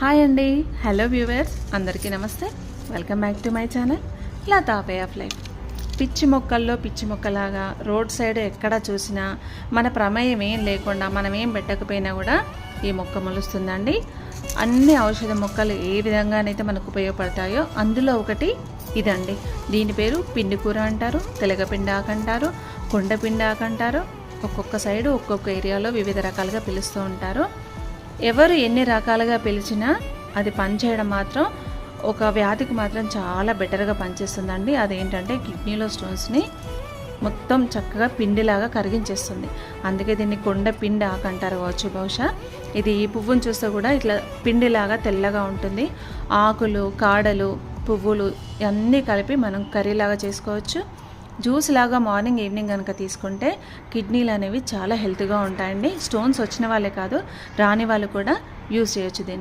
Hi అండి, hello viewers, అందరికీ నమస్తే. Welcome back to my channel Latha way of life. పిచ్చి మొక్కల్లో పిచ్చి మొక్కలాగా రోడ్ సైడ్ ఎక్కడ చూసినా మన ప్రమేయం ఏం లేకుండా మనం ఏం పెట్టకపోయినా కూడా ఈ మొక్క మొలుస్తుందండి. అన్ని ఔషధ మొక్కలు ఏ విధంగానైతే మనకు ఉపయోగపడతాయో అందులో ఒకటి ఇదండి. దీని పేరు పిండి కూర అంటారు, తెలగపిండి ఆకు అంటారు, కొండపిండి ఆకు అంటారు. ఒక్కొక్క సైడు ఒక్కొక్క ఏరియాలో వివిధ రకాలుగా పిలుస్తూ ఉంటారు. ఎవరు ఎన్ని రకాలుగా పిలిచినా అది పనిచేయడం మాత్రం ఒక వ్యాధికి మాత్రం చాలా బెటర్గా పనిచేస్తుందండి. అదేంటంటే కిడ్నీలో స్టోన్స్ని మొత్తం చక్కగా పిండిలాగా కరిగించేస్తుంది. అందుకే దీన్ని కొండ పిండి ఆకు అంటారు కావచ్చు బహుశా. ఇది ఈ పువ్వును చూస్తే కూడా ఇట్లా పిండిలాగా తెల్లగా ఉంటుంది. ఆకులు, కాడలు, పువ్వులు అన్నీ కలిపి మనం కర్రీలాగా చేసుకోవచ్చు. జ్యూస్ లాగా మార్నింగ్ ఈవినింగ్ కనుక తీసుకుంటే కిడ్నీలు అనేవి చాలా హెల్త్గా ఉంటాయండి. స్టోన్స్ వచ్చిన వాళ్ళే కాదు, రాని వాళ్ళు కూడా యూస్ చేయొచ్చు దీన్ని.